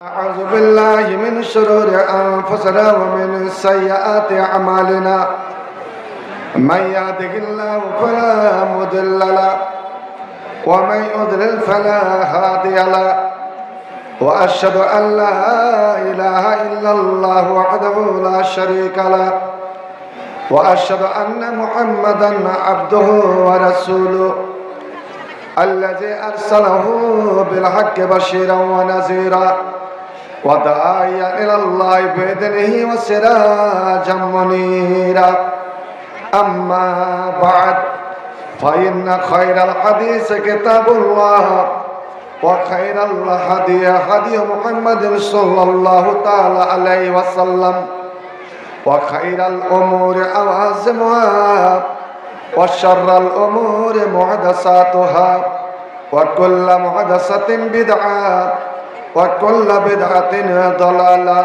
أعوذ بالله من شرور أنفسنا ومن سيئات أعمالنا من يهده الله فلا مضل له ومن يضلل فلا هادي له وأشهد أن لا إله إلا الله وحده لا شريك له وأشهد أن محمدا عبده ورسوله الذي أرسله بالحق بشيرا ونذيرا وداعيا إلى الله بإذنه وسراجا منيرا أما بعد فإن خير الحديث كتاب الله وخير الهدي هدي محمد صلى الله تعالى عليه وسلم وخير الأمور أوازمها وشر الأمور محدثاتها وكل محدثة بدعة وكل بدعة ضلالة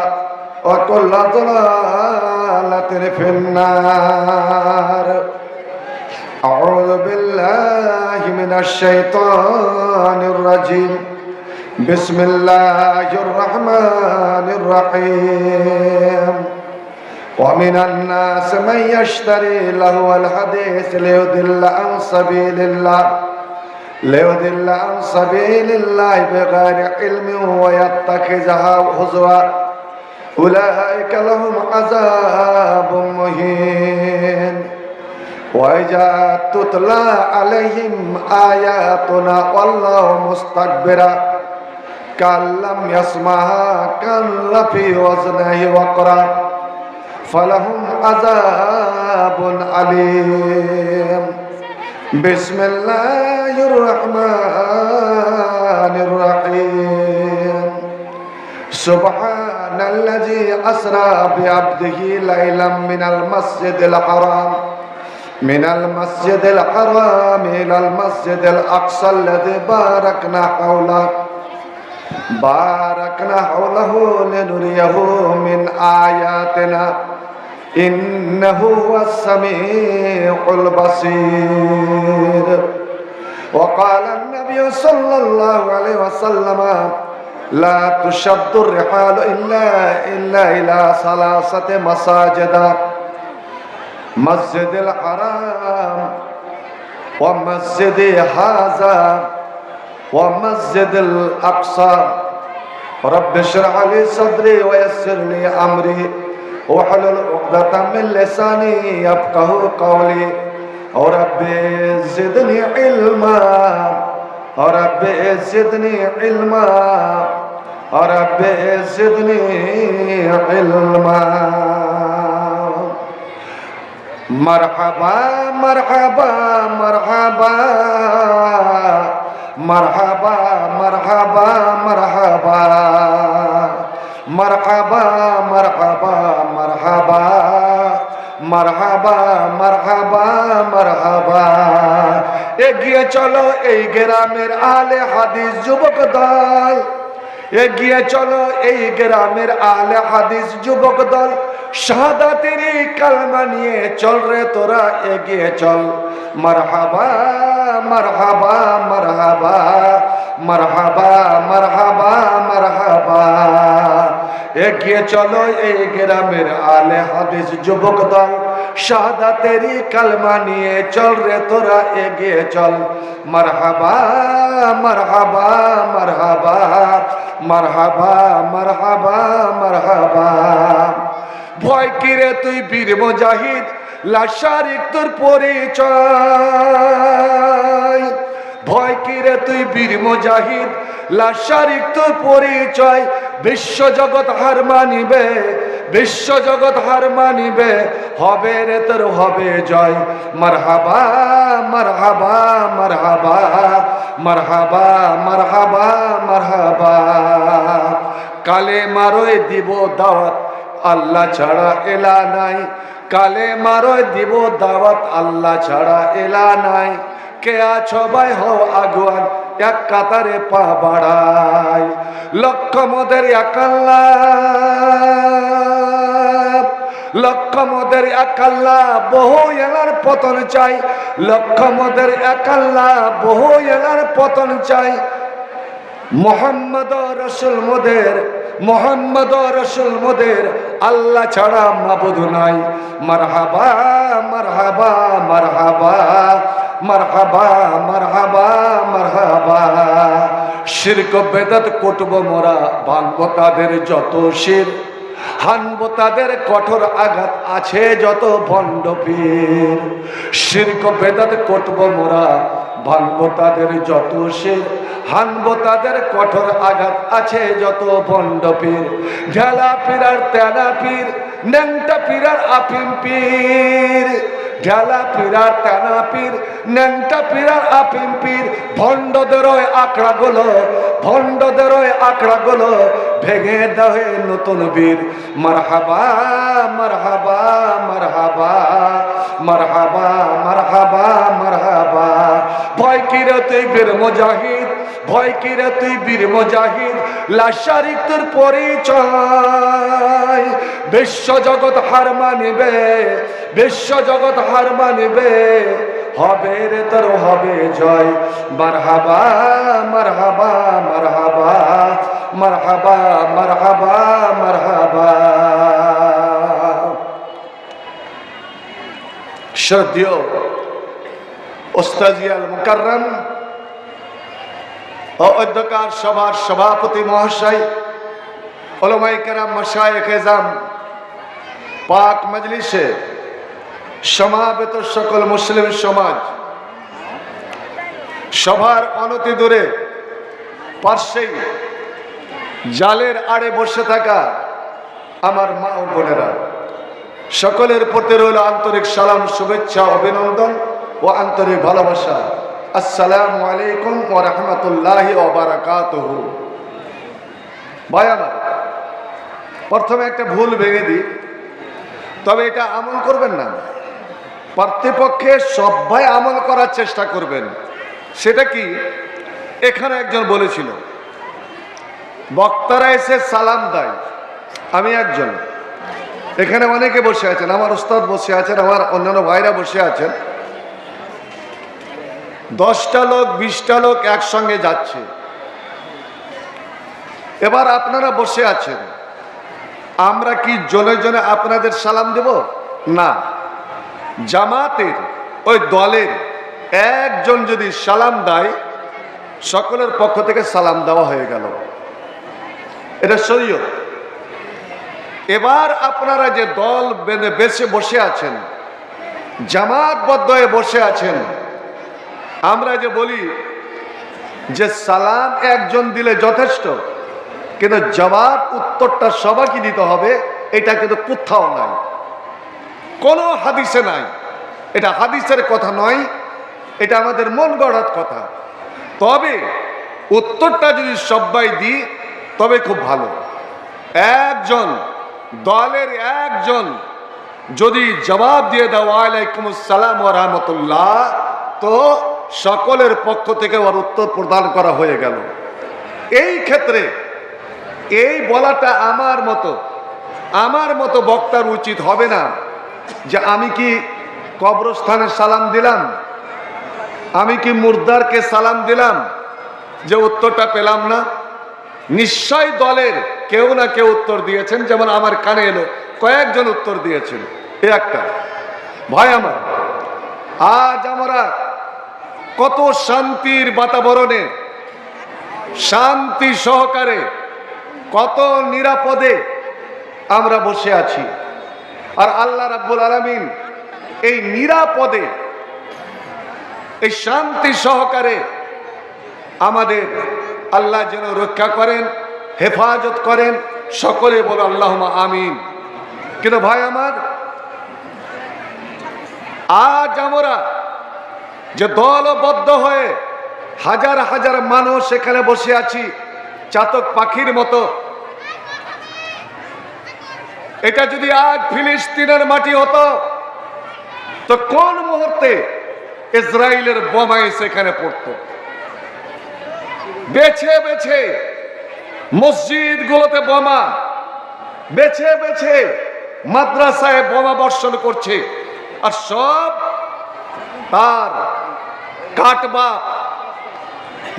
وكل ضلالة في النار. أعوذ بالله من الشيطان الرجيم. بسم الله الرحمن الرحيم. ومن الناس من يشتري لهو الحديث ليضل عن سبيل الله بغير علم ويتخذها هزوا أولئك لهم عذاب مهين. وإذا تتلى عليهم آياتنا والله مستكبرا كأن لم يسمعها كأن في وزنه وقرا فلهم عذاب عليم. بسم الله الرحمن الرحيم. سبحان الذي أسرى بعبده ليلا من المسجد الحرام إلى المسجد الأقصى الذي باركنا حوله لنريه من آياتنا إنه هو السميع البصير. وقال النبي صلى الله عليه وسلم لا تشد الرحال إلا إلى ثلاثة مساجد: مسجد الحرام ومسجد هذا ومسجد الأقصى. رب اشرح لي صدري ويسر لي أمري واحلل عقدة من لساني يفقهوا قولي. رب زدني علما رب زدني علما رب زدني علما. مرحبا مرحبا مرحبا مرحبا مرحبا مرحبا مرحبا مرحبا مرحبا مرحبا مرحبا مرحبا. এগিয়ে চলো এই গ্রামের আলে হাদিস যুবক দল, এগিয়ে চলো এই গ্রামের আলে হাদিস যুবক দল। শাহাদাতেরই কালমা নিয়ে চল রে তোরা এগিয়ে চল। মারহাবা মারহাবা মারহাবা মারহাবা মারহাবা মারহাবা। এগিয়ে চলো এই গ্রামের আলে হাদিস যুবক দল। শাহাদাতেরই কালমা নিয়ে চল রে তোরা এগিয়ে চল। মারহাবা মারহাবা মারহাবা মারহাবা মারহাবা মারহাবা। ভয় কিরে তুই বীর মুজাহিদ, লাশারিক তোর পরিচয়। ভয় কিরে তুই বীর মুজাহিদ, লাশারিক তোর পরিচয়। বিশ্বজগৎ হার মানিবে, বিশ্বজগৎ হার মানিবে, হবে রে তোর হবে জয়। মারহাবা মারহাবা মারহাবা মারহাবা মারহাবা মারহাবা। কালে মারোয় দিব দাওয়াত, আল্লাহ ছাড়া এলা নাই। কালে মারোয় দিব দাওয়াত, আল্লাহ ছাড়া এলা নাই। কে আছো ভাই হও আগুয়ান, এক কাতারে পা বাড়াই। লক্ষ্য মোদের এক আল্লাহ, লক্ষ্য মোদের এক আল্লাহ, বহু এলার পতন চাই। লক্ষ্য মোদের এক আল্লাহ, বহু এলার পতন চাই। মোহাম্মদ রসুল মোদের মোহাম্মদ রাসূল মোদের, আল্লাহ ছাড়া মাবুদ নাই। মারহাবা মারহাবা মারহাবা মারহাবা মারহাবা মারহাবা। শিরক বেদাত কুটব মোরা, ভাঙব তাদের যত শির, হানব তাদের কঠোর আঘাত, আছে যত ভণ্ড পীর। শিরক বেদাত কুটব মোরা, ভাঙব তাদের যত শির, হানব তাদের কঠোর আঘাত, আছে যত ভণ্ড পীর। ঢেলা পীর আর তেনা পীর, ন্যাংটা পীর আর আফিম পীর। ঢেলা পীর আর তেনা পীর, ন্যাংটা পীর আর আফিম পীর। ভণ্ডদের আঁকড়া গুলো, ভণ্ডদের আঁকড়া গুলো ভেঙে দেয় নতুন বীর। মারহাবা মারহাবা মারহাবা মারহাবা মারহাবা মারহাবা। ভয় কি রে তুই বীর মুজাহিদ, ভয় কি রে তুই বীর মুজাহিদ, লাশারিক তোর পরিচয়। বিশ্ব জগৎ হার মানিবে, বিশ্ব জগৎ হার মানিবে, হবে রে তোর হবে জয়। মারহাবা মারহাবা মারহাবা মারহাবা মারহাবা মারহাবা। শ্রদ্ধেয় ওস্তাজিয়াল মুকাররম ও অধ্যকার সভার সভাপতি মহাশয়, উলামায়ে কেরাম, মাশায়েখ এজাম, পাক মজলিসে সমাবেত সকল মুসলিম সমাজ, সভার অনতি দূরে পাশেই জালের আড়ে বসে থাকা আমার মা ও বোনেরা, সকলের প্রতি রইল আন্তরিক সালাম, শুভেচ্ছা, অভিনন্দন ও আন্তরিক ভালোবাসা। আসসালামু আলাইকুম ওয়া রাহমাতুল্লাহি ওয়া বারাকাতুহু। ভাই আমার, প্রথমে একটা ভুল ভেঙে দিই, তবে এটা আমল করবেন না। প্রতিপক্ষে সবাই আমল করার চেষ্টা করবেন। সেটা কি? এখানে একজন বলেছিল বক্তারা এসে সালাম দেয়, আমি একজন, এখানে অনেকে বসে আছেন, আমার উস্তাদ বসে আছেন, আমার অন্যান্য ভাইরা বসে আছেন, 10টা লোক 20টা লোক একসঙ্গে যাচ্ছে। এবার আপনারা বসে আছেন, আমরা কি জনে জনে আপনাদের সালাম দেব? না। জামাতের ওই দলের একজন যদি সালাম দেয়, সকলের পক্ষ থেকে সালাম দেওয়া হয়ে গেল, এটা শরীয়ত। এবার আপনারা যে দল বেঁধে বেশে বসে আছেন, জামাতবদ্ধ হয়ে বসে আছেন, আমরা যে বলি যে সালাম একজন দিলে যথেষ্ট, কিন্তু জবাব উত্তরটা সবাইকে দিতে হবে, এটা কিন্তু কোথাও নাই, কোনো হাদিসে নাই। এটা হাদিসের কথা নয়, এটা আমাদের মন গড়ার কথা। তবে উত্তরটা যদি সবাই দিই তবে খুব ভালো। একজন দলের একজন যদি জবাব দিয়ে দাও ওয়ালাইকুম আসসালাম ওয়া রাহমাতুল্লাহ, তো সকলের পক্ষ থেকে ওর উত্তর প্রদান করা হয়ে গেল। এই ক্ষেত্রে এই বলাটা আমার মতো বক্তার উচিত হবে না যে আমি কি কবরস্থানে সালাম দিলাম, আমি কি মুর্দারকে সালাম দিলাম, যে উত্তরটা পেলাম না। নিশ্চয় দলের কেউ না কেউ উত্তর দিয়েছেন, যেমন আমার কানে এলো কয়েকজন উত্তর দিয়েছেন। এ একটা ভাই আমার, আজ আমরা কত শান্তির বাতাবরণে, শান্তি সহকারে, কত নিরাপদে আমরা বসে আছি। আর আল্লাহ রাব্বুল আলামিন এই নিরাপদে, এই শান্তি সহকারে আমাদের আল্লাহ যেন রক্ষা করেন, হেফাজত করেন। সকলে বলো আল্লাহুম্মা আমিন। কিন্তু ভাই আমার, আজ আমরা যে দলবদ্ধ হয়ে হাজার হাজার মানুষ এখানে বসে আছি চাতক পাখির মতো, এটা যদি আজ ফিলিস্তিনের মাটি হতো, তো কোন মুহূর্তে ইসরায়েলের বোমা সেখানে পড়তো। বেছে বেছে মসজিদ গুলোতে বোমা, বেছে বেছে মাদ্রাসায় বোমা বর্ষণ করছে, আর সব তার কাট বাপ,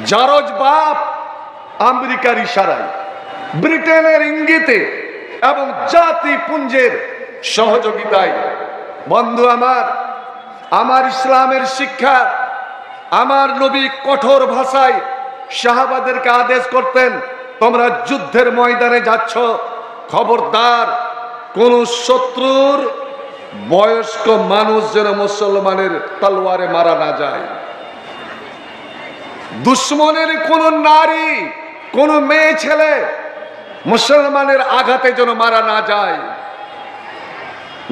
জারজ বাপ আমেরিকার ইশারায়। ব্রিটেনের ইঙ্গিতে এবং জাতিপুঞ্জের সহযোগিতায়। বন্ধু আমার ইসলামের শিক্ষা, আমার নবী কঠোর ভাষায় সাহাবাদেরকে আদেশ করতেন, তোমরা যুদ্ধের ময়দানে যাচ্ছ, খবরদার কোন শত্রুর বয়স্ক মানুষ যেন মুসলমানের তলোয়ারে মারা না যায়, দুশ্মনের কোন নারী কোন মেয়ে ছেলে মুসলমানের আঘাতে যেন মারা না যায়,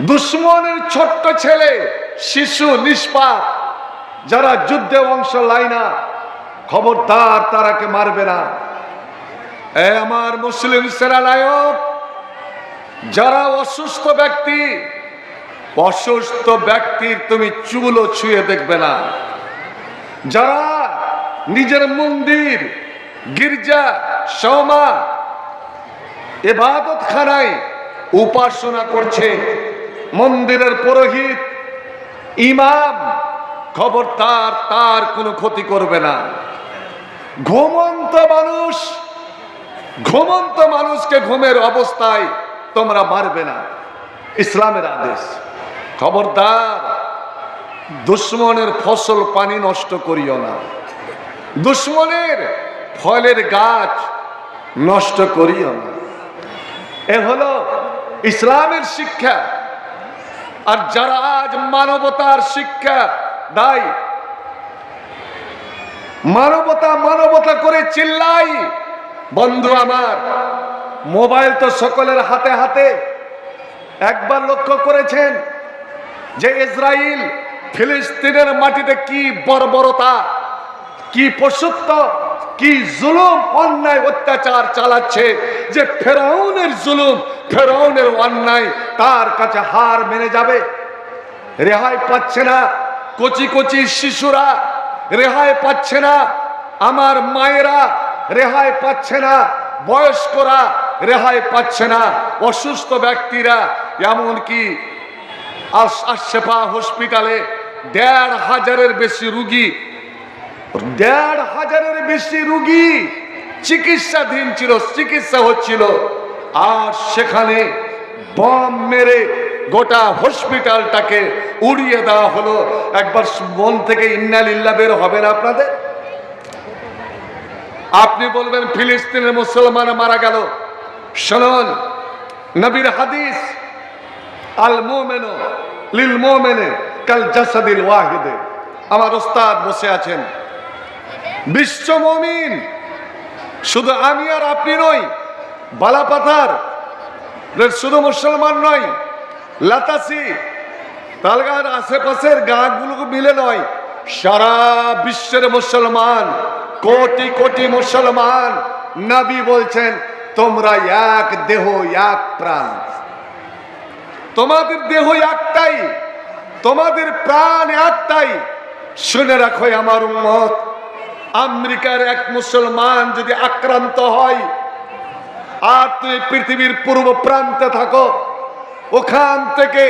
দুশ্মনের ছোট্ট ছেলে শিশু নিষ্পাপ যারা যুদ্ধে অংশ নেয় না, খবরদার তারাকে মারবে না। আমার মুসলিম সেনানায়ক, যারা অসুস্থ ব্যক্তির তুমি চুলও ছুঁয়ে দেখবে না, যারা নিজের মন্দির গির্জা সমা ইবাদতখানায় উপাসনা করছে মন্দিরের পুরোহিত ইমাম, খবরদার তার কোনো ক্ষতি করবে না। ঘুমন্ত মানুষকে ঘুমের অবস্থায় তোমরা মারবে না, ইসলামের আদেশ। খবরদার দুশ্মনের ফসল পানি নষ্ট করিও না, দুশ্মনের ফলের গাছ নষ্ট করিও না। এ হলো ইসলামের শিক্ষা। আর যারা আজ মানবতার শিক্ষা দেয়, মানবতা করে চিল্লাই, বন্ধু আমার, মোবাইল তো সকলের হাতে হাতে। একবার লক্ষ্য করেছেন যে ইসরায়েল ফিলিস্তিনের মাটিতে কি বর্বরতা, কি পশুত্ব, কি জুলুম, অন্যায়, অত্যাচার চালাচ্ছে, যে ফেরাউনের জুলুম, ফেরাউনের অন্যায় তার কাছে হার মেনে যাবে? রেহাই পাচ্ছে না কচি কচি শিশুরা, রেহাই পাচ্ছে না আমার মায়েরা, রেহাই পাচ্ছে না বয়স্করা, রেহাই পাচ্ছে না অসুস্থ ব্যক্তিরা। এমনকি আশফা হসপিটালে ১৫০০-এর বেশি রুগী চিকিৎসাধীন ছিল, চিকিৎসা হচ্ছিল, আর সেখানে বম মেরে গোটা হসপিটালটাকে উড়িয়ে দেওয়া হলো। একবার মন থেকে ইন্না লিল্লাহ বের হবে না আপনাদের? আপনি বলবেন ফিলিস্তিনের মুসলমান মারা গেল। শুনুন নবীর হাদিস, আল মুমিনু লিল মুমিনি কাল জাসাদিল ওয়াহিদ। আমার ওস্তাদ বসে আছেন, বিশ্ব মুমিন শুধু আমি আর আপনি নই, বালাপাথার শুধু মুসলমান নয়, লাতাসি তালগার আশেপাশের গাঁগুলো মিলে নয়, সারা বিশ্বের মুসলমান, কোটি কোটি মুসলমান। নবী বলছেন তোমরা এক দেহ এক প্রাণ, তোমাদের দেহ একটাই, তোমাদের প্রাণ একটাই। শুনে রাখো আমার উম্মত, আমেরিকার এক মুসলমান যদি আক্রান্ত হয় আর তুমি পৃথিবীর পূর্ব প্রান্তে থাকো, ওখান থেকে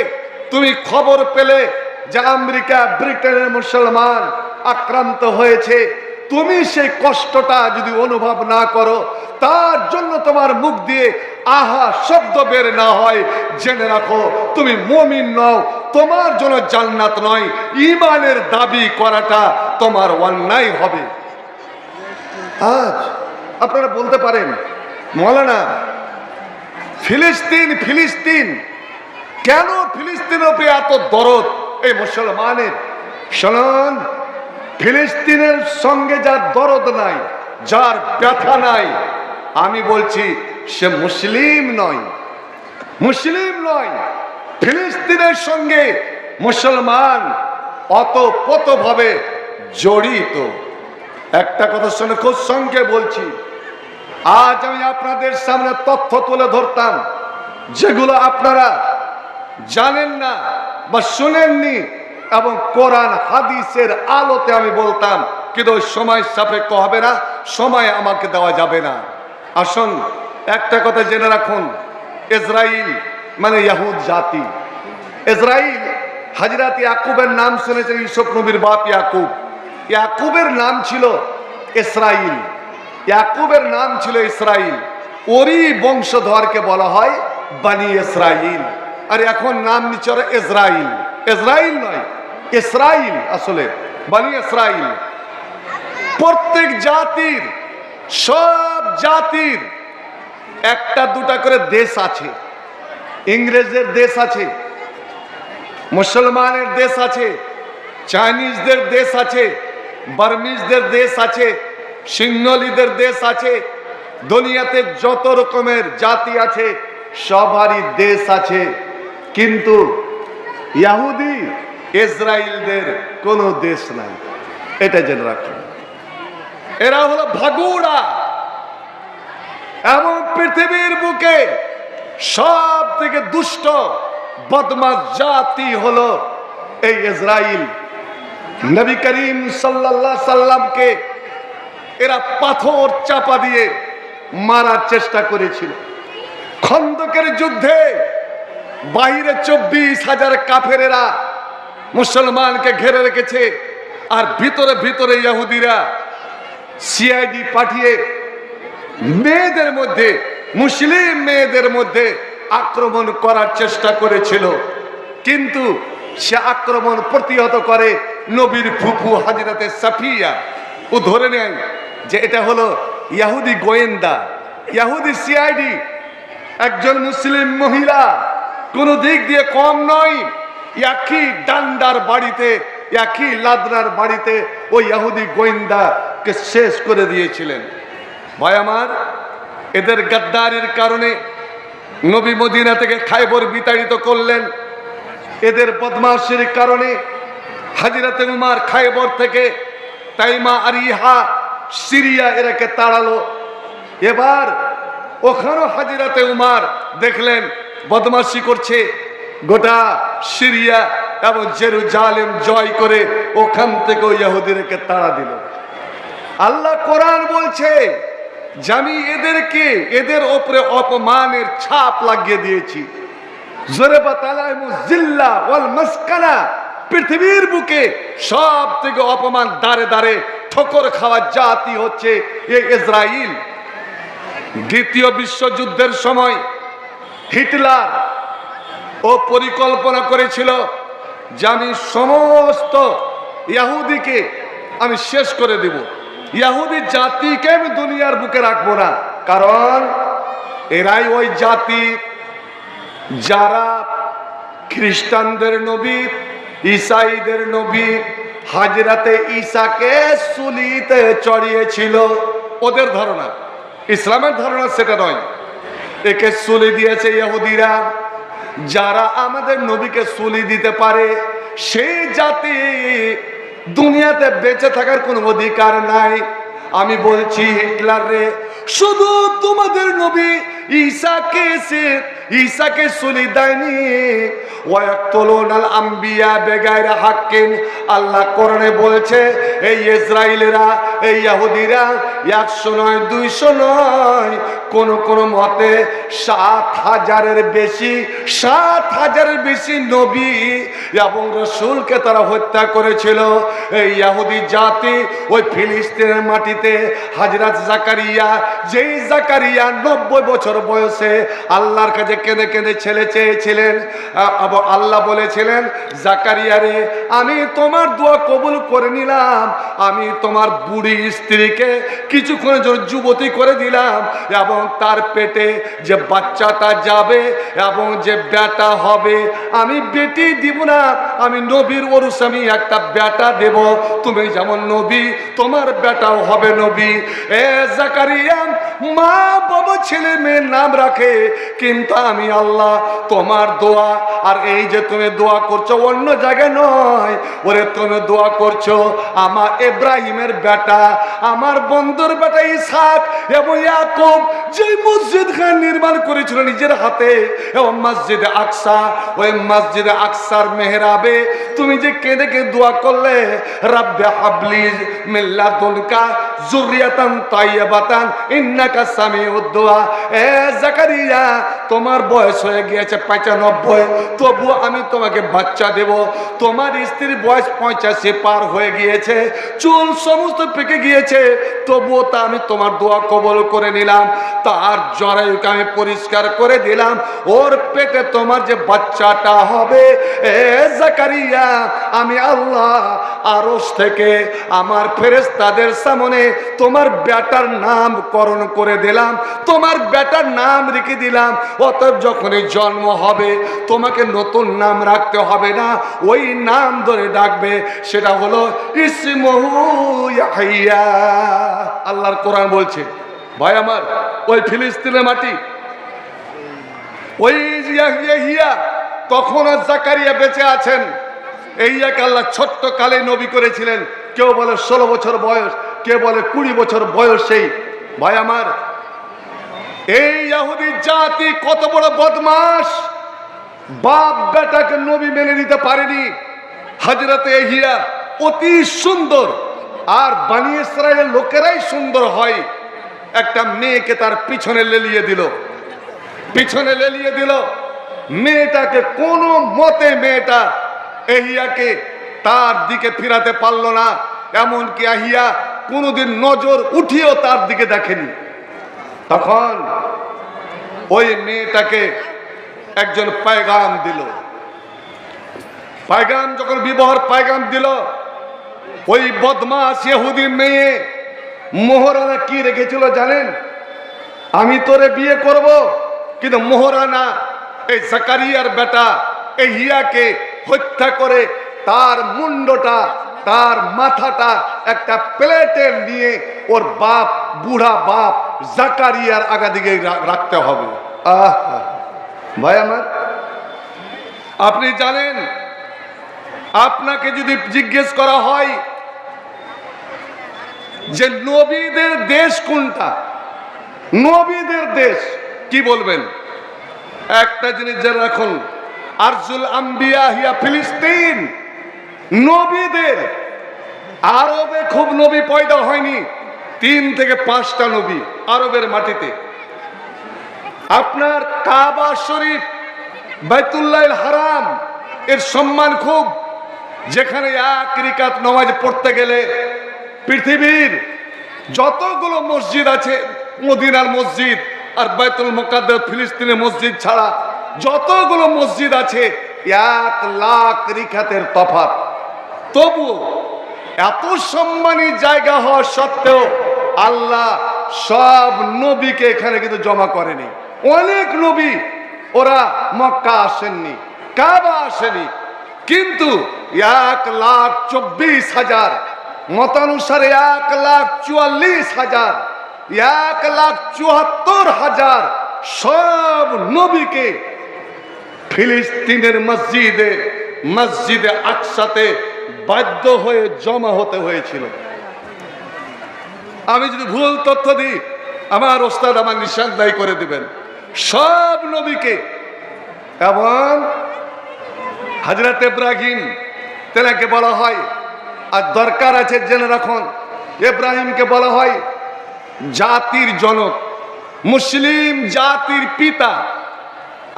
তুমি খবর পেলে যে আমেরিকা ব্রিটেনের মুসলমান আক্রান্ত হয়েছে, তুমি সেই কষ্টটা যদি অনুভব না করো, তার জন্য তোমার মুখ দিয়ে আহা শব্দ বের না হয়, জেনে রাখো তুমি মুমিন নও, তোমার জন্য জান্নাত নয়। ঈমানের দাবি করাটা তোমার অন্যায় হবে। আজ আপনারা বলতে পারেন মৌলানা ফিলিস্তিন কেন, ফিলিস্তিনের উপরে এত দরদ এই মুসলমানের? শুনুন, ফিলিস্তিনের সঙ্গে যার দরদ নাই, যার ব্যথা নাই, আমি বলছি সে মুসলিম নয়। ফিলিস্তিনের সঙ্গে মুসলমান অতপ্রতভাবে জড়িত। একটা কথা শুনে খুব সঙ্গে বলছি, আজ আমি আপনাদের সামনে তথ্য তুলে ধরতাম যেগুলো আপনারা জানেন না বা শুনেননি, এবং কোরআন হাদিসের আলোতে আমি বলতাম, কিন্তু ওই সময় সাপেক্ষ হবে না, সময় আমাকে দেওয়া যাবে না। আসুন একটা কথা জেনে রাখুন, ইসরাইল মানে ইহুদ জাতি। ইসরাইল, হযরত ইয়াকুবের নাম শুনেছেন, ইউসুফ নবীর বাপ ইয়াকুব, ইয়াকুবের নাম ছিল ইসরাইল, ইয়াকুবের নাম ছিল ইসরাইল। ওরই বংশধরকে বলা হয় বানি ইসরাইল। আর এখন নাম নিচ্ছে ওরা ইসরাইল। ইসরাইল নয়, ইসরাইল, আসলে বানি ইসরাইল। প্রত্যেক জাতির, সব জাতির একটা দুটা করে দেশ আছে। ইংরেজদের দেশ আছে, মুসলমানের দেশ আছে, চাইনিজদের দেশ আছে, বার্মিজদের দেশ আছে, সিংহলীদের দেশ আছে। দুনিয়াতে যত রকমের জাতি আছে সবারই দেশ আছে, কিন্তু ইহুদি ইসরায়েলদের কোনো দেশ নাই, এটা জেনে রাখুন। এরা হলো ভাগুড়া, এবং পৃথিবীর বুকে সব থেকে দুষ্ট বদমাশ জাতি হলো এই ইসরায়েল। নবী করিম সাল্লাল্লাহু আলাইহি সাল্লামকে এরা পাথর চাপা দিয়ে মারার চেষ্টা করেছিল। খন্দকের যুদ্ধে বাইরে 24,000 কাফেরেরা মুসলমানকে ঘিরে রেখেছে, আর ভিতরে ভিতরে ইহুদিরা সিআইডি পাঠিয়ে মেয়েদের মধ্যে, মুসলিম মেয়েদের মধ্যে আক্রমণ করার চেষ্টা করেছিল। কিন্তু সে আক্রমণ প্রতিহত করে নবীর ফুফু হাজরাতে সাফিয়া। ও ধরে নেয় যে এটা হলো ইহুদি গোয়েন্দা, ইহুদি সিআইডি। একজন মুসলিম মহিলা কোন দিক দিয়ে কম নয়, একই ডান্ডার বাড়িতে, একই লাদনার বাড়িতে ওই ইহুদি গোয়েন্দাকে শেষ করে দিয়েছিলেন। ভাই আমার, এদের গাদ্দারির কারণে নবী মদিনা থেকে খায়বর বিতাড়িত করলেন। এদের বদমাশির কারণে হাজরাতে উমার খায়বর থেকে তাইমা আর ইহা সিরিয়া এরাকে তাড়ালো। এবার ওখানেও হাজরাতে উমার দেখলেন বদমাশি করছে, গোটা সিরিয়া এবং জেরুজালেম জয় করে ওখান থেকে ইহুদিদেরকে তাড়া দিল। আল্লাহ কোরআন বলছে যে আমি এদেরকে, এদের ওপরে অপমানের ছাপ লাগিয়ে দিয়েছি। জরবাত আলাইহিমুজ জিল্লা ওয়াল মাসকানা, পৃথিবীর বুকে সব থেকে অপমান দাঁড়ে দাঁড়ে ঠোকর খাওয়া জাতি হচ্ছে এই ইসরায়েল। দ্বিতীয় বিশ্বযুদ্ধের সময় হিটলার ও পরিকল্পনা করেছিল যে আমি সমস্ত ইহুদিকে আমি শেষ করে দেব, ইহুদি জাতিকে আমি দুনিয়ার বুকে রাখবো না। কারণ এরাই ওই জাতি যারা খ্রিস্টানদের নবী, ঈসাইদের নবী হাজরাতে ঈসাকে সুলিতে চড়িয়েছিল। ওদের ধারণা, ইসলামের ধারণা সেটা নয়। একে সুলি দিয়েছে ইহুদিরা। যারা আমাদের নবীকে সুলি দিতে পারে সেই জাতি দুনিয়াতে বেঁচে থাকার কোনো অধিকার নাই। আমি বলছি হিটলার রে, শুধু তোমাদের নবী ঈসাকে সুলি দেয়নি। ওয়ায়াকতুলুনাল আম্বিয়া বেগাইরে হাক্কিন, আল্লাহ কোরআনে বলছে এই ইসরায়েলেরা, এই ইহুদিরা 100 নয় 200 নয়, কোন কোন মতে 7,000-এর বেশি নবী এবং রাসূলকে তারা হত্যা করেছিল। এই ইহুদি জাতি ওই ফিলিস্তিনের মাটিতে হযরত জাকারিয়া, যেই জাকারিয়া 90 বছর বয়সে আল্লাহর কাছে কেঁদে কেঁদে ছেলে চেয়েছিলেন, আল্লাহ বলেছিলেন জাকারিয়া রে, আমি তোমার দোয়া কবুল করে নিলাম, আমি তোমার বুড়ি স্ত্রীকে কিছুক্ষণের জন্য যুবতী করে দিলাম, এবং তার পেটে যে বাচ্চাটা যাবে এবং যে বেটা হবে, আমি বেটি দিব না, আমি নবীর ওরস আমি একটা বেটা দেব। তুমি যেমন নবী, তোমার বেটাও হবে নবী। এ জাকারিয়া, মা বাবা ছেলে মেয়ের নাম রাখে, কিন্তু আমি আল্লাহ তোমার দোয়া, আর এই যে তুমি দোয়া করছো অন্য জায়গায় নয়, ওরে তুমি দোয়া করছো আমার ইব্রাহিমের বেটা, আমার বন্ধুর বেটা ইসহাক এবং ইয়াকুব যে মসজিদ খান নির্মাণ করেছিল নিজের হাতে, এবং মসজিদে আকসা, ওই মসজিদে আকসার মেহরাবে তুমি যে কেঁদে কেঁদে দোয়া করলে, রাব্বে হাবলি মিন লাদুনকা যুররিয়াতান তাইয়্যিবাতান ইন্নাকা সামিউদ দুআ। এ জাকারিয়া, তোমার বয়স হয়ে গিয়েছে 95, তবু আমি তোমাকে বাচ্চা দেব। তোমার স্ত্রীর বয়স 85 পার হয়ে গিয়েছে, চুল সমস্ত পেকে গিয়েছে, তবুও তা আমি তোমার দোয়া কবল করে নিলাম। তার জরায়ুকে আমি পরিষ্কার করে দিলাম। ওর পেটে তোমার যে বাচ্চাটা হবে, এ জাকারিয়া, আমি আল্লাহ আরশ থেকে আমার ফেরেশতাদের সামনে তোমার বেটার নামকরণ করে দিলাম, তোমার বেটার নাম রেখে দিলাম। অতএব যখনই জন্ম হবে তোমাকে নতুন নাম রাখতে হবে না, ওই নাম ধরে ডাকবে, সেটা হলো ইসমুহু ইয়াহইয়া। আল্লাহর কোরআন বলছে, ভাই আমার, ওই ফিলিস্তিনের মাটি, ওই ইয়াহইয়া, তখন জাকারিয়া বেঁচে আছেন। এই এক আল্লাহ ছোট্ট কালে নবী করেছিলেন। কেউ বলে 16 বছর বয়স, কেউ বলে 20 বছর বয়সেই। ভাই আমার, এই ইহুদি জাতি কত বড় বদমাশ, বাপ বেটাকে নবী মেনে নিতে পারেনি। হযরতে ইয়াহইয়া অতি সুন্দর, আর বনি ইসরাইলের লোকেরাই সুন্দর হয়। একটা মেয়েকে তার পিছনে লেলিয়ে দিল, মেয়েটাকে কোনো মতে মেয়েটা ইয়াহইয়াকে তার দিকে ফিরাতে পারলো না। এমনকি ইয়াহইয়া কোনোদিন নজর উঠিয়েও তার দিকে দেখেনি। তখন ওই মেয়েটাকে একজন পায়গাম দিল। পায়গাম যখন বিবাহের পায়গাম দিল, ওই বদমাশ ইহুদি মেয়ে মোহরানা কি রেখেছিল জানেন? আমি তোরে বিয়ে করব, কিন্তু মোহরানা এই জাকারিয়ার বেটা ইয়াহইয়াকে হত্যা করে তার মুন্ডটা, তার মাথাটা একটা প্লেটে নিয়ে ওর বাপ, বুড়া বাপ জাকারিয়ার আগা দিকে রাখতে হবে। ভাই আমার, আপনি জানেন, আপনাকে যদি জিজ্ঞেস করা হয় যে নবীদের দেশ কোনটা, নবীদের দেশ, কি বলবেন? একটা জিনিস জেনে রাখুন, আরজুল আম্বিয়া হিয়া ফিলিস্তিন। নবীদের আরবে খুব নবী পয়দা হয়নি, 3 থেকে 5টা নবী আরবের মাটিতে। আপনার কাবা শরীফ, বাইতুল্লাহিল হারাম, এর সম্মান খুব। যেখানে 1 রাকাত নামাজ পড়তে গেলে পৃথিবীর যতগুলো মসজিদ আছে, মদিনার মসজিদ আর বাইতুল মুকাদ্দাস ফিলিস্তিনের মসজিদ ছাড়া যতগুলো মসজিদ আছে, 1 লাখ রাকাতের তফাৎ। তবু এত সম্মানী জায়গা হওয়া সত্ত্বেও আল্লাহ সব নবীকে এখানে কিন্তু জমা করেনি। অনেক নবী ওরা মক্কা আসেননি, কাবা আসেনি, কিন্তু 1,24,000 মতানুসারে 1,44,000, 1,74,000 সব নবীকে ফিলিস্তিনের মসজিদে আকসাতে বাধ্য হয়ে জমা হতে হয়েছিল। আমি যদি ভুল তথ্য দিই, আমার ওস্তাদ আমার নিঃসন্দেহ করে দিবেন। সব নবীকে, এবং হযরত ইব্রাহিম তেনাকে বলা হয়, আর দরকার আছে জেনে রাখুন, ইব্রাহিমকে বলা হয় জাতির জনক, মুসলিম জাতির পিতা।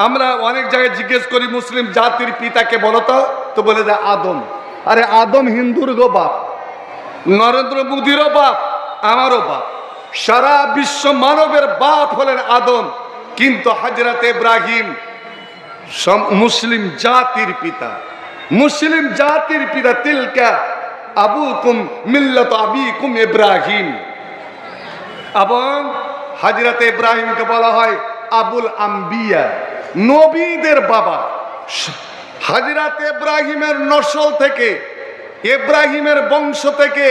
আমরা অনেক জায়গায় জিজ্ঞেস করি মুসলিম জাতির পিতাকে বলো তো বলে দেয় আদম। আরে আদম হিন্দুর গো বাপ, নরেন্দ্র মোদীরও বাপ, আমারও বাপ, সারা বিশ্ব মানবের বাপ হলেন আদম। কিন্তু হযরত ইব্রাহিম মুসলিম জাতির পিতা, মুসলিম জাতির পিতা। তিলকা আবুকুম মিল্লাত আবিকুম ইব্রাহিম। এবং হযরত ইব্রাহিমকে বলা হয় আবুল আম্বিয়া, নবীদের বাবা। হযরত ইব্রাহিমের নসল থেকে, ইব্রাহিমের বংশ থেকে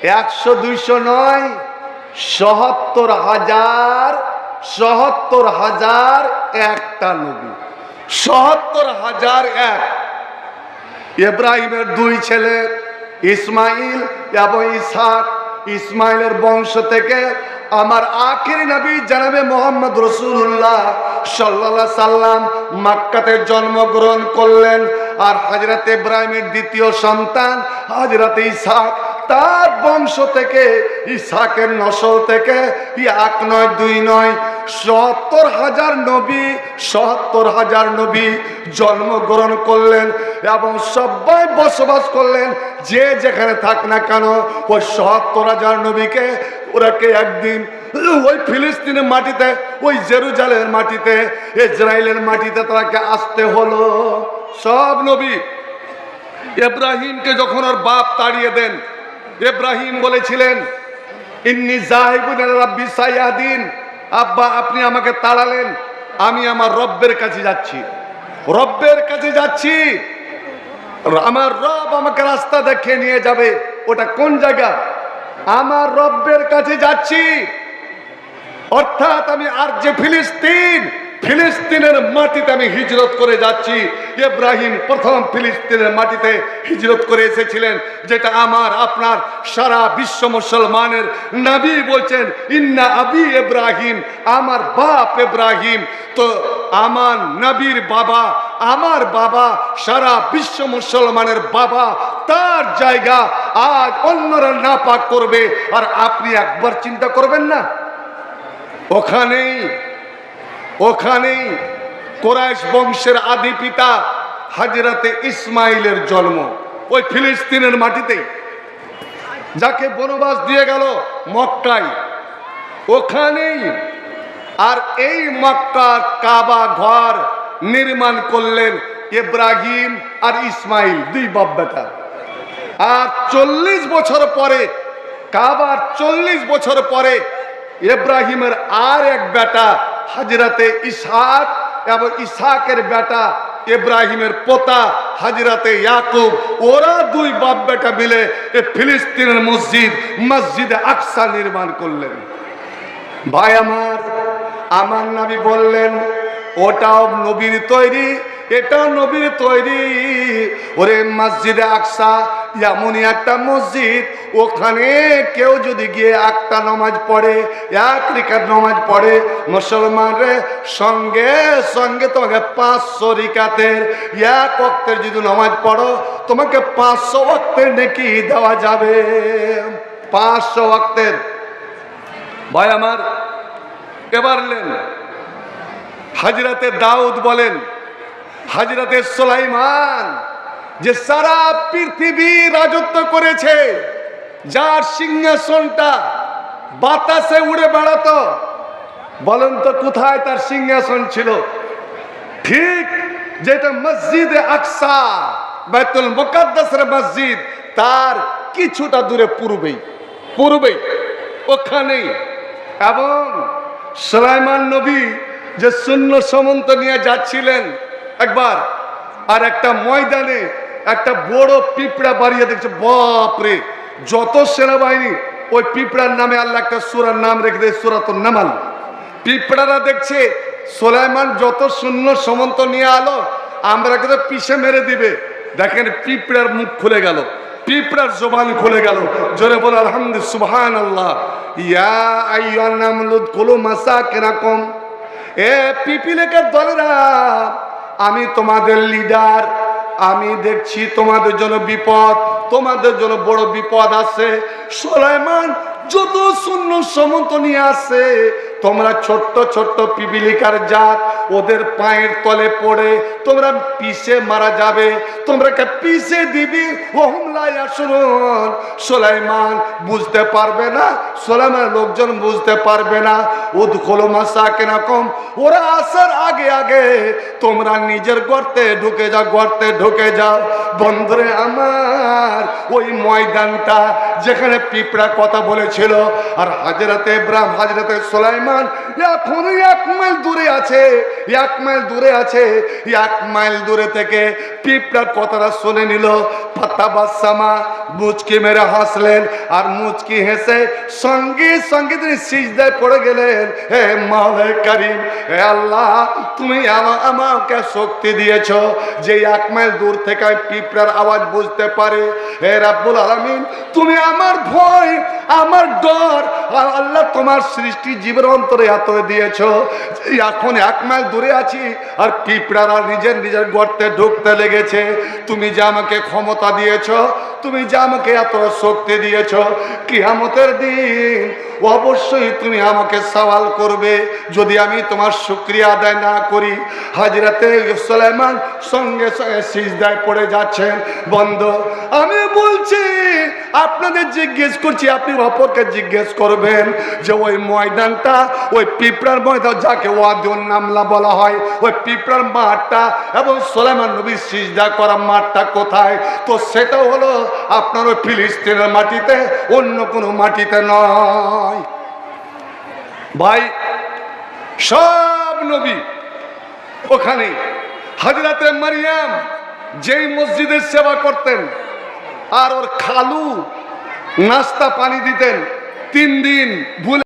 100-200 নয়, 77,000 একটা নবী, 77,001। ইব্রাহিমের 2 ছেলে ইসমাইল এবং ইসহাক। ইসমাইলের বংশ থেকে আমার আখেরি নবী জনাবে মুহাম্মদ রাসূলুল্লাহ সাল্লাল্লাহু আলাইহি সাল্লাম মক্কাতে জন্মগ্রহণ করলেন। আর হযরত ইব্রাহিমের দ্বিতীয় সন্তান হযরত ইসহাক, তার বংশ থেকে ইসহাকের নসল থেকে 1 নয় 2 নয় 70,000 নবী 70,000 নবী জন্মগ্রহণ করলেন এবং সবাই বসবাস করলেন। যে যেখানে থাক না কেন ওই 70,000 নবীকে ওরাকে একদিন ওই ফিলিস্তিনের মাটিতে, ওই জেরুজালেমের মাটিতে, ইসরায়েলের মাটিতে তাকে আসতে হলো। সব নবী ইব্রাহিমকে যখন ওর বাপ তাড়িয়ে দেন, ইব্রাহিম বলেছিলেন ইন্নী যাহিবুন ইলা রাব্বি সায়াহদিন, আব্বা আপনি আমাকে তাড়ালেন, আমি আমার রব্বের কাছে যাচ্ছি, রব্বের কাছে যাচ্ছি, আমার রব আমাকে রাস্তা দেখিয়ে নিয়ে যাবে। ওটা কোন জায়গা? আমার রব্বের কাছে যাচ্ছি, অর্থাৎ আমি আর যে ফিলিস্তিনের মাটিতে আমি হিজরত করে যাচ্ছি। ইব্রাহিম প্রথম ফিলিস্তিনের মাটিতে হিজরত করে এসেছিলেন, যেটা আমার আপনার সারা বিশ্ব মুসলমানের নবী বলছেন ইন্না আবি ইব্রাহিম, আমার বাপ ইব্রাহিম। তো আমার নবীর বাবা, আমার বাবা, সারা বিশ্ব মুসলমানের বাবা, তার জায়গা আজ অন্যরা নাপাক করবে, আর আপনি একবার চিন্তা করবেন না? ওখানেই কুরাইশ বংশের আদি পিতা হযরতে ইসমাইলের জন্ম, ওই ফিলিস্তিনের মাটিতেই, যাকে বনবাস দিয়ে গেল মক্কায়, ওখানেই। আর এই মক্কার কাবা ঘর নির্মাণ করলেন ইব্রাহিম আর ইসমাইল, দুই বাপ বেটা। আর 40 বছর পরে, কাবার 40 বছর পরে ইব্রাহিমের আর এক বেটা হযরতে ইসহাক এবং ইসহাকের বেটা ইব্রাহিমের পোতা হযরতে ইয়াকুব, ওরা দুই বাপ বেটা মিলে ফিলিস্তিনের মসজিদে আকসা নির্মাণ করলেন। ভাই আমার নবী বললেন ওটাও নবীর তৈরি, এটাও নবীর তৈরি। ওরে মসজিদে আকসা এমনই একটা মসজিদ, ওখানে কেউ যদি গিয়ে একটা নামাজ পড়ে, 1 রিকাত নামাজ পড়ে, মুসলমানরে সঙ্গে সঙ্গে তোমাকে 500 রিকাতের 1 ওয়াক্তের যদি নামাজ পড়ো, তোমাকে 500 ওয়াক্তের নেকি দেওয়া যাবে, 500 ওয়াক্তের। ভাই আমার, এবার হযরতে দাউদ বলেন, হযরতে সুলাইমান, যে সারা পৃথিবী রাজত্ব করেছে, যার সিংহাসনটা বাতাসে উড়ে বেড়াতো, বলেন তো কোথায় তার সিংহাসন ছিল? ঠিক যেটা মসজিদে আকসা, বাইতুল মুকাদ্দাসের মসজিদ, তার কিছুটা দূরে পূর্বেই ওখানেই। এবং সুলাইমান নবী যে সৈন্য সামন্ত নিয়ে যাচ্ছিলেন একবার, আর একটা ময়দানে একটা বড় পিঁপড়া বাড়িয়ে দেখছে, বাপরে, যত সেনাবাহিনী, ওই পিঁপড়ার নামে আল্লাহ একটা সূরার নাম রেখে দেয়, সূরাতুন নামাল। পিঁপড়ারা দেখছে সুলাইমান যত সৈন্য সামন্ত নিয়ে আলো, আমরা কিন্তু পিছে মেরে দিবে। দেখেন পিঁপড়ার মুখ খুলে গেল, পিঁপড়ার জবান খুলে গেল, জোরে বলে আলহামদুলিল্লাহ, সুবহানাল্লাহ। ইয়া আইয়ুহান নামলু উদখুলু মাসাকিনাকুম, এ পিপিলিকার দলেরা, আমি তোমাদের লিডার, আমি দেখছি তোমাদের জন্য বিপদ, তোমাদের জন্য বড় বিপদ আছে। সুলাইমান যত সৈন্য সামন্ত নিয়ে আসে, তোমরা ছোট্ট ছোট্ট পিপিলিকার জাত, ওদের পায়ের তলে পড়ে তোমরা পিছে মারা যাবে, তোমরা পিছে দিবি। ওহুম লা ইয়াশউরুন, সুলাইমান বুঝতে পারবে না, সুলাইমানের লোকজন বুঝতে পারবে না। উদখুলু মাসাকিনাকুম, ওরা আসার আগে আগে তোমরা নিজের গর্তে ঢুকে যাও। বন্ধুরে আমার, ওই ময়দানটা যেখানে পিঁপড়া কথা বলেছিল, আর হযরতে ইব্রাহিম, হযরতে সুলাইমান এখন 1 মাইল দূরে আছে, 1 মাইল দূরে আছে। 1 মাইল দূরে থেকে পিঁপড়ার কথাটা শুনে নিল। ফাতাবাসসামা, মুচকি মেরে হাসলেন, আর মুচকি হেসে সঙ্গে সঙ্গে তিনি সিজদায় পড়ে গেলেন। হে মাওলা কারীম, হে আল্লাহ, তুমি আমাকে শক্তি দিয়েছো যে 1 মাইল দূর থেকে আমি পিঁপড়ার আওয়াজ বুঝতে পারে। হে রাব্বুল আলামিন, তুমি আমার ভয়, আমার ডর, আল্লাহ তোমার সৃষ্টি জীবের অন্তরে এত দিয়েছো, এখন 1 মাইল দূরে আছি আর পিঁপড়ারা নিজের গর্তে ঢুকতে লেগেছে। তুমি যে আমাকে ক্ষমতা দিয়েছো, তুমি যে আমাকে এত শক্তি দিয়েছ, কিয়ামতের দিন অবশ্যই তুমি আমাকে সওয়াল করবে যদি আমি তোমার শুকরিয়া আদায় না করি। হযরতে সুলাইমান সঙ্গে সঙ্গে সিজদায় পড়ে যাচ্ছেন। বন্ধু, আমি বলছি আপনাদের জিজ্ঞেস করছি, আপনি অপরকে জিজ্ঞেস করবেন যে ওই ময়দানটা, ওই পিঁপড়ার ময়দান যাকে ওয়াদিউন নামলা বলা হয়, ওই পিঁপড়ার মাঠটা এবং সুলাইমান নবীর সিজদা করা মাঠটা কোথায়? তো সেটা হলো আপনার ওই ফিলিস্তিনের মাটিতে, অন্য কোনো মাটিতে নয়। ভাই, সব নবী ওখানে। হযরতে মারিয়াম যেই মসজিদের সেবা করতেন আর ওর খালু নাস্তা পানি দিতেন, 3 দিন ভুলে